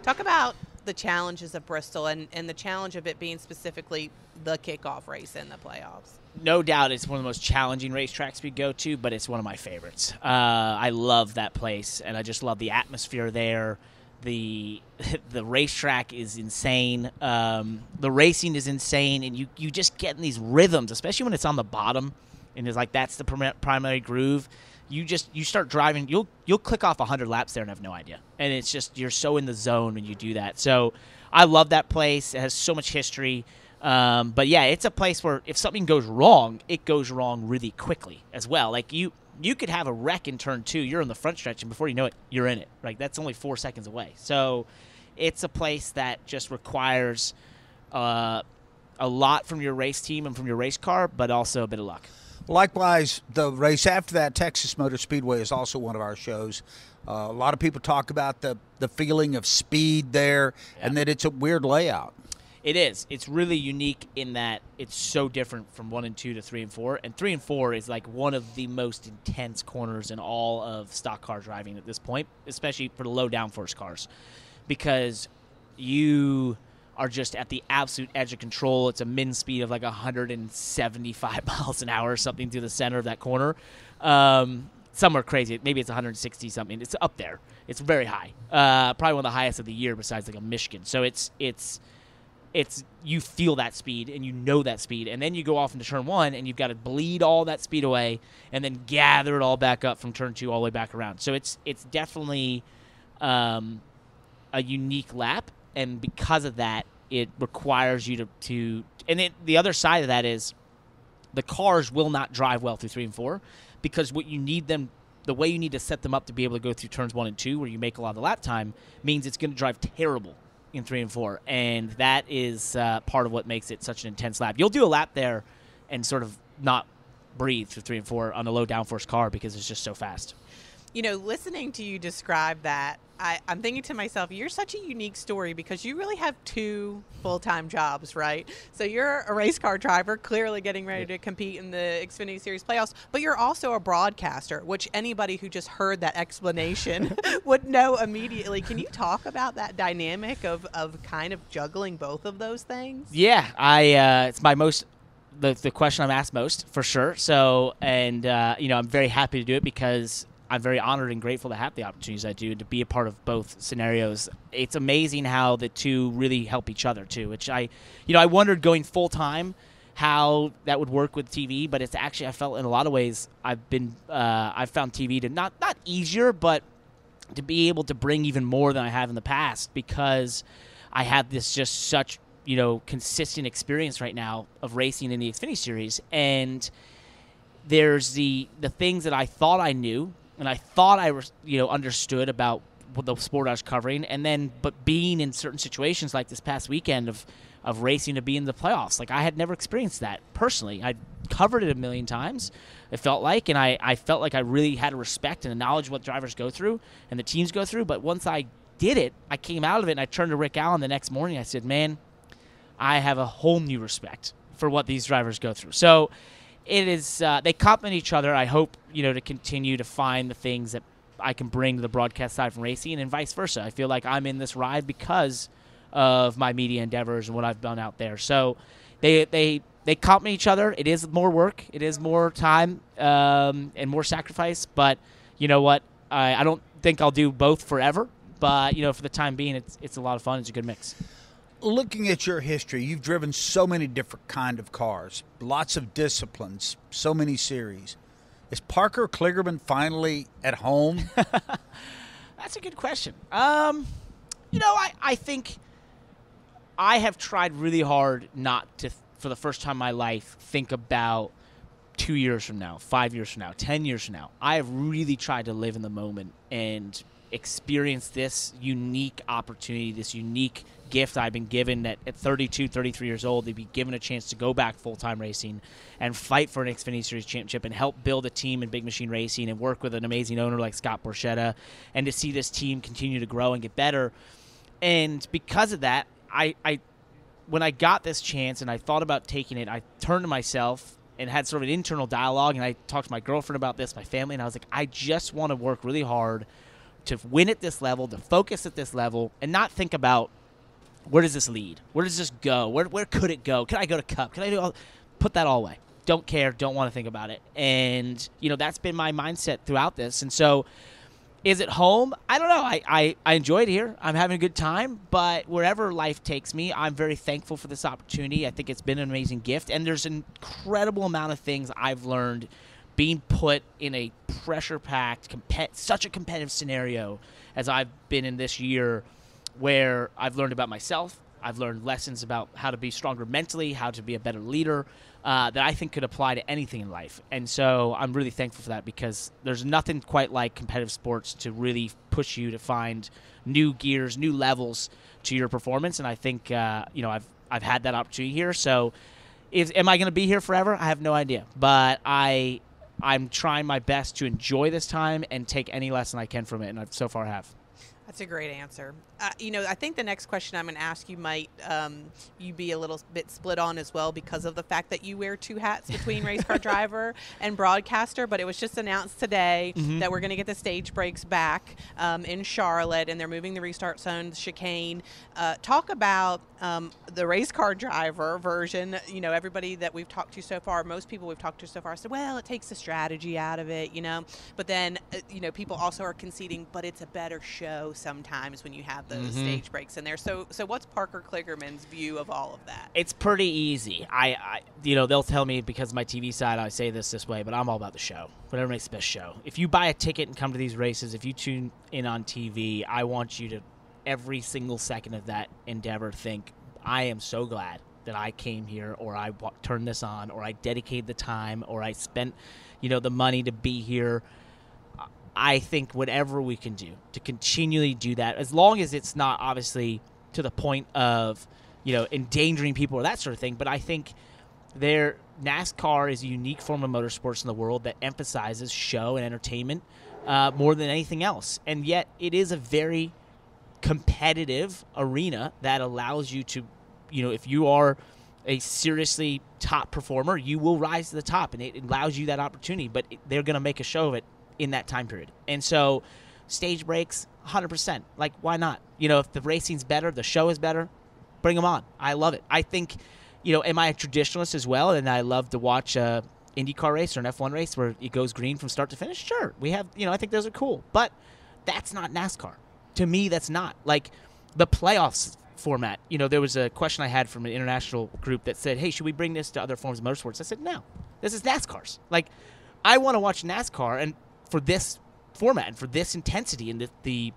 Talk about the challenges of Bristol and the challenge of it being specifically the kickoff race in the playoffs. No doubt it's one of the most challenging racetracks we go to, but it's one of my favorites. I love that place, and I just love the atmosphere there. The racetrack is insane. The racing is insane, and you just get in these rhythms, especially when it's on the bottom, and it's like that's the primary groove. You start driving. You'll click off 100 laps there and have no idea, and it's just you're so in the zone when you do that. So I love that place. It has so much history. But yeah, it's a place where if something goes wrong, it goes wrong really quickly as well. Like you could have a wreck in turn 2. You're in the front stretch, and before you know it, you're in it. Right? That's only 4 seconds away. So it's a place that just requires a lot from your race team and from your race car, but also a bit of luck. Likewise, the race after that, Texas Motor Speedway, is also one of our shows. A lot of people talk about the feeling of speed there, and that it's a weird layout. It is. It's really unique in that it's so different from 1 and 2 to 3 and 4. And 3 and 4 is like one of the most intense corners in all of stock car driving at this point, especially for the low downforce cars, because you are just at the absolute edge of control. It's a min speed of like 175 miles an hour or something through the center of that corner. Somewhere crazy. Maybe it's 160 something. It's up there. It's very high. Probably one of the highest of the year besides like a Michigan. So it's you feel that speed and you know that speed, and then you go off into turn 1 and you've got to bleed all that speed away and then gather it all back up from turn 2 all the way back around. So it's definitely a unique lap, and because of that, it requires you to and the other side of that is the cars will not drive well through 3 and 4 because what you need them. The way you need to set them up to be able to go through turns 1 and 2, where you make a lot of the lap time, means it's going to drive terrible in 3 and 4, and that is part of what makes it such an intense lap. You'll do a lap there and sort of not breathe through 3 and 4 on a low downforce car because it's just so fast. You know, listening to you describe that, I'm thinking to myself, you're such a unique story because you really have 2 full-time jobs, right? So you're a race car driver, clearly getting ready to compete in the Xfinity Series playoffs, but you're also a broadcaster, which anybody who just heard that explanation would know immediately. Can you talk about that dynamic of kind of juggling both of those things? Yeah, it's my most the question I'm asked most for sure. So, and I'm very happy to do it because I'm very honored and grateful to have the opportunities I do to be a part of both scenarios. It's amazing how the two really help each other too, which I wondered going full time how that would work with TV, but it's actually, I felt in a lot of ways I've found TV to not easier, but to be able to bring even more than I have in the past because I have this just such, consistent experience right now of racing in the Xfinity Series. And there's the things that I thought I knew and I thought I understood about what the sport I was covering, but being in certain situations like this past weekend of racing to be in the playoffs, like I had never experienced that personally. I'd covered it a million times, it felt like, and I felt like I really had a respect and a knowledge of what drivers go through and the teams go through. But once I did it, I came out of it and I turned to Rick Allen the next morning. I said, man, I have a whole new respect for what these drivers go through. So it is, they complement each other. I hope, to continue to find the things that I can bring to the broadcast side from racing and vice versa. I feel like I'm in this ride because of my media endeavors and what I've done out there. So they complement each other. It is more work. It is more time and more sacrifice. But you know what? I don't think I'll do both forever. But, for the time being, it's a lot of fun. It's a good mix. Looking at your history, you've driven so many different kind of cars, lots of disciplines, so many series. Is Parker Kligerman finally at home? That's a good question. I think I have tried really hard not to, for the first time in my life, think about 2 years from now, 5 years from now, 10 years from now. I have really tried to live in the moment and experience this unique opportunity, this unique gift I've been given at 32, 33 years old, to be given a chance to go back full-time racing and fight for an Xfinity Series championship and help build a team in big machine racing and work with an amazing owner like Scott Borchetta and to see this team continue to grow and get better. And because of that, I when I got this chance and I thought about taking it, I turned to myself and had sort of an internal dialogue, and I talked to my girlfriend about this, my family, and I was like, I just want to work really hard to win at this level, to focus at this level, and not think about where does this lead? Where does this go? Where could it go? Can I go to Cup? Can I do all? Put that all away. Don't care. Don't want to think about it. And, that's been my mindset throughout this. And so is it home? I don't know. I enjoy it here. I'm having a good time. But wherever life takes me, I'm very thankful for this opportunity. I think it's been an amazing gift. And there's an incredible amount of things I've learned being put in a pressure-packed, such a competitive scenario as I've been in this year, where I've learned about myself. I've learned lessons about how to be stronger mentally, how to be a better leader, that I think could apply to anything in life. And so I'm really thankful for that, because there's nothing quite like competitive sports to really push you to find new gears, new levels to your performance. And I think, I've had that opportunity here. So am I going to be here forever? I have no idea. But I'm trying my best to enjoy this time and take any lesson I can from it, and I so far have. That's a great answer. I think the next question I'm going to ask you might you be a little bit split on as well, because of the fact that you wear two hats between race car driver and broadcaster. But it was just announced today that we're going to get the stage breaks back in Charlotte, and they're moving the restart zone, chicane. Talk about the race car driver version. Everybody that we've talked to so far, most people we've talked to so far said, well, it takes the strategy out of it, But then, people also are conceding, but it's a better show sometimes when you have those stage breaks in there. So what's Parker Kligerman's view of all of that? It's pretty easy. They'll tell me, because of my TV side, I say this way, but I'm all about the show. Whatever makes the best show. If you buy a ticket and come to these races, if you tune in on TV, I want you to, every single second of that endeavor, think, I am so glad that I came here, or I turned this on, or I dedicated the time, or I spent, the money to be here. I think whatever we can do to continually do that, as long as it's not obviously to the point of, endangering people or that sort of thing. But I think NASCAR is a unique form of motorsports in the world that emphasizes show and entertainment more than anything else. And yet it is a very competitive arena that allows you to, if you are a seriously top performer, you will rise to the top, and it allows you that opportunity. But they're going to make a show of it in that time period. And so stage breaks, 100%. Like, why not? If the racing's better, the show is better, bring them on. I love it. I think, am I a traditionalist as well? And I love to watch a IndyCar race or an F1 race where it goes green from start to finish. Sure. We have, I think those are cool. But that's not NASCAR. To me, that's not. Like, the playoffs format. There was a question I had from an international group that said, hey, should we bring this to other forms of motorsports? I said, no. This is NASCAR's. Like, I want to watch NASCAR, and for this format and for this intensity and the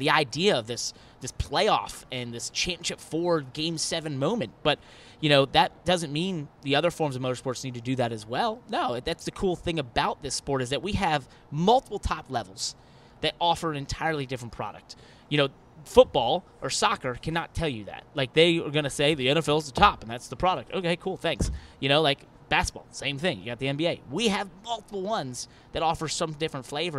idea of this playoff and this championship 4 Game 7 moment. But, that doesn't mean the other forms of motorsports need to do that as well. No, that's the cool thing about this sport, is that we have multiple top levels that offer an entirely different product. Football or soccer cannot tell you that. Like, they are going to say the NFL is the top and that's the product. Okay, cool, thanks. Like basketball, same thing. You got the NBA. We have multiple ones that offer some different flavor.